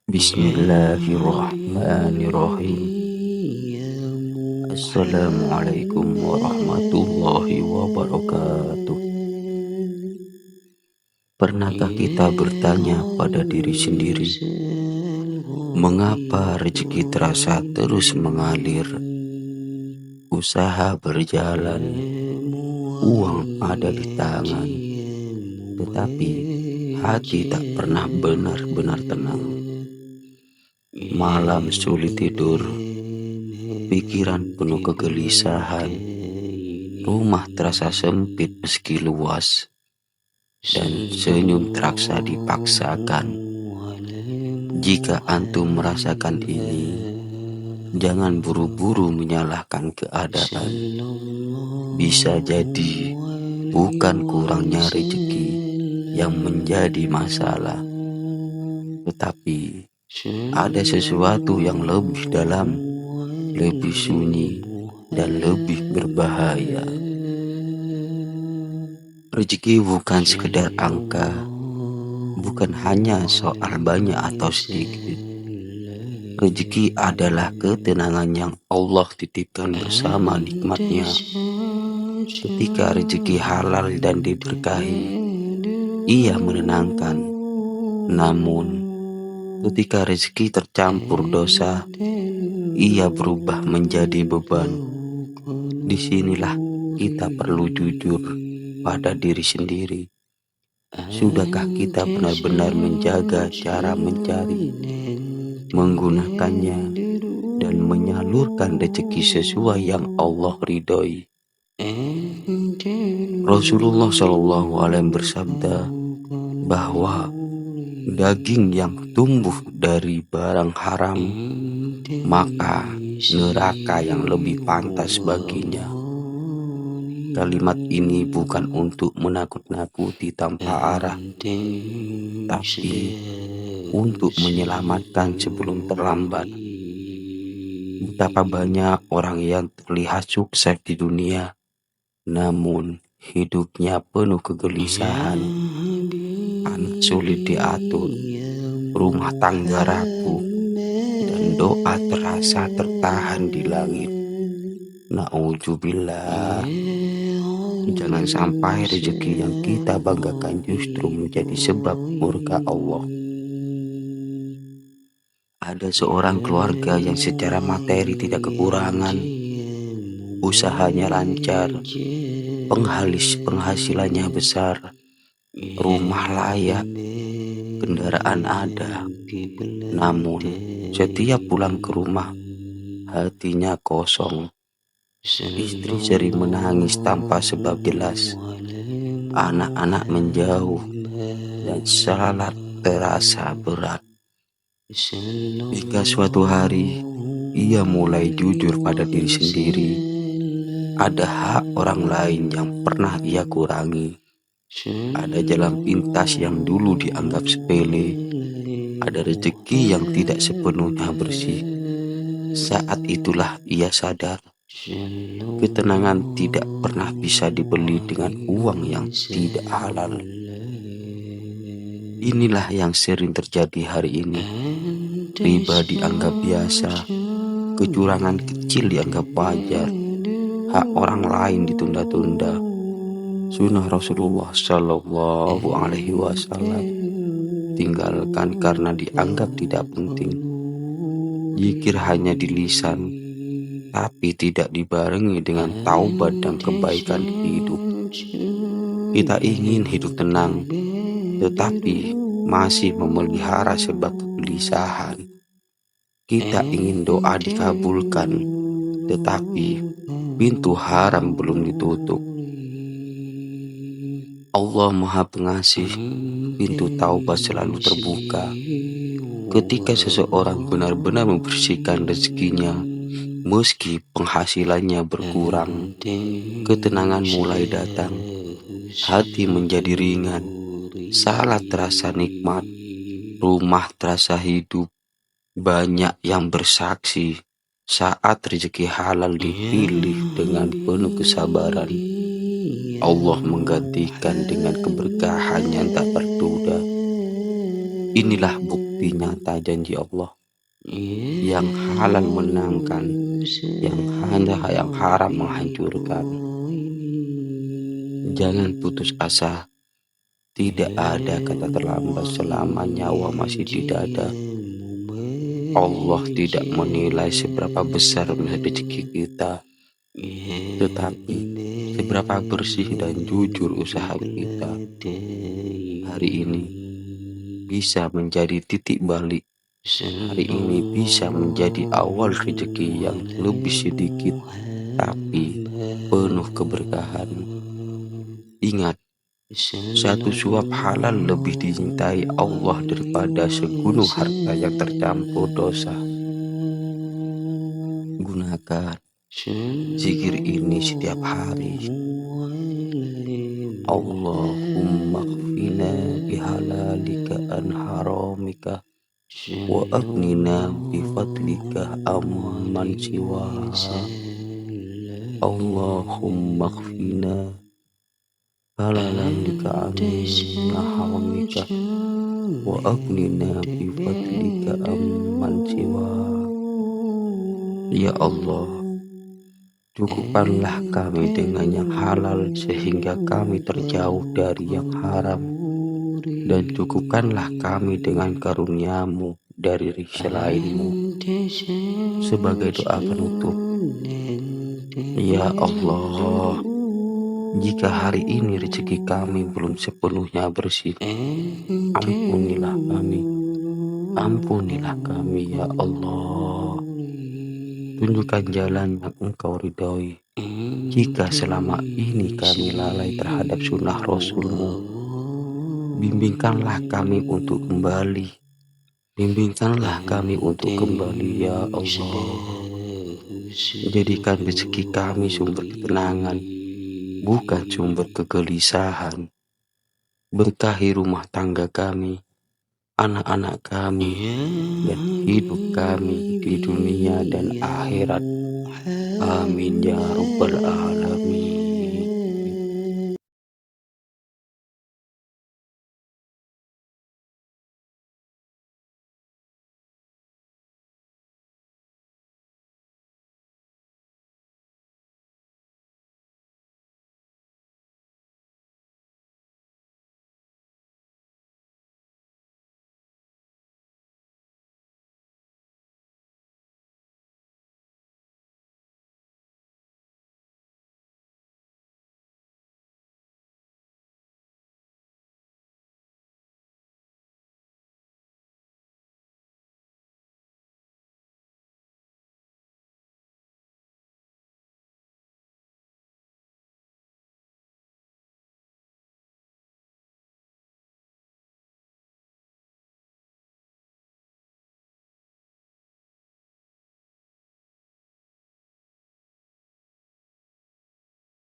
Bismillahirrahmanirrahim. Assalamualaikum warahmatullahi wabarakatuh. Pernahkah kita bertanya pada diri sendiri, mengapa rezeki terasa terus mengalir, usaha berjalan, uang ada di tangan, tetapi hati tak pernah benar-benar tenang. Malam sulit tidur, pikiran penuh kegelisahan, rumah terasa sempit meski luas, dan senyum terasa dipaksakan. Jika antum merasakan ini, jangan buru-buru menyalahkan keadaan. Bisa jadi bukan kurangnya rezeki yang menjadi masalah, tetapi ada sesuatu yang lebih dalam, lebih sunyi, dan lebih berbahaya. Rezeki bukan sekedar angka, bukan hanya soal banyak atau sedikit. Rezeki adalah ketenangan yang Allah titipkan bersama nikmatnya. Ketika rezeki halal dan diberkahi, ia menenangkan. Namun, ketika rezeki tercampur dosa, ia berubah menjadi beban. Disinilah kita perlu jujur pada diri sendiri. Sudahkah kita benar-benar menjaga cara mencari, menggunakannya, dan menyalurkan rezeki sesuai yang Allah ridhoi? Rasulullah SAW bersabda bahwa daging yang tumbuh dari barang haram, maka neraka yang lebih pantas baginya. Kalimat ini bukan untuk menakut-nakuti tanpa arah, tapi untuk menyelamatkan sebelum terlambat. Betapa banyak orang yang terlihat sukses di dunia, namun hidupnya penuh kegelisahan. Anak sulit diatur, rumah tangga rapuh, dan doa terasa tertahan di langit. Na'udzubillah. Jangan sampai rezeki yang kita banggakan justru menjadi sebab murka Allah. Ada seorang keluarga yang secara materi tidak kekurangan, usahanya lancar, penghasilannya besar, rumah layak, kendaraan ada. Namun, setiap pulang ke rumah, hatinya kosong. Istri sering menangis tanpa sebab jelas. Anak-anak menjauh, dan salat terasa berat. Hingga suatu hari, ia mulai jujur pada diri sendiri. Ada hak orang lain yang pernah ia kurangi. Ada jalan pintas yang dulu dianggap sepele. Ada rezeki yang tidak sepenuhnya bersih. Saat itulah ia sadar, ketenangan tidak pernah bisa dibeli dengan uang yang tidak halal. Inilah yang sering terjadi hari ini. Riba dianggap biasa, kecurangan kecil dianggap wajar, hak orang lain ditunda-tunda. Sunnah Rasulullah Shallallahu Alaihi Wasallam tinggalkan karena dianggap tidak penting. Zikir hanya di lisan, tapi tidak dibarengi dengan taubat dan kebaikan di hidup. Kita ingin hidup tenang, tetapi masih memelihara sebab kegelisahan. Kita ingin doa dikabulkan, tetapi pintu haram belum ditutup. Allah Maha Pengasih, pintu taubat selalu terbuka. Ketika seseorang benar-benar membersihkan rezekinya, meski penghasilannya berkurang, ketenangan mulai datang. Hati menjadi ringan, salat terasa nikmat, rumah terasa hidup. Banyak yang bersaksi saat rezeki halal dipilih dengan penuh kesabaran, Allah menggantikan dengan keberkahan yang tak terduga. Inilah bukti bukti nyata janji Allah. Yang halal menangkan, yang haram menghancurkan. Jangan putus asa. Tidak ada kata terlambat selama nyawa masih di dada. Allah tidak menilai seberapa besar rezeki kita, tetapi seberapa bersih dan jujur usaha kita. Hari ini bisa menjadi titik balik. Hari ini bisa menjadi awal rezeki yang lebih sedikit, tapi penuh keberkahan. Ingat, satu suap halal lebih dicintai Allah daripada segunung harta yang tercampur dosa. Gunakan zikir ini setiap hari. Allahumma khfina bihalalika an haramika wa aghnina bifadlika amman siwaha. Allahumma khfina halalika an haramika wa aghnina bifadlika amman siwaha. Ya Allah, cukupkanlah kami dengan yang halal sehingga kami terjauh dari yang haram, dan cukupkanlah kami dengan karunia-Mu dari selain-Mu. Sebagai doa penutup, ya Allah, jika hari ini rezeki kami belum sepenuhnya bersih, ampunilah kami ya Allah. Tunjukkan jalan yang Engkau ridhoi. Jika selama ini kami lalai terhadap sunnah Rasul-Mu, bimbingkanlah kami untuk kembali. Bimbingkanlah kami untuk kembali ya Allah. Jadikan rezeki kami sumber ketenangan, bukan sumber kegelisahan. Berkahi rumah tangga kami, anak-anak kami, dan hidup kami di dunia dan akhirat. Amin ya rabbal alamin.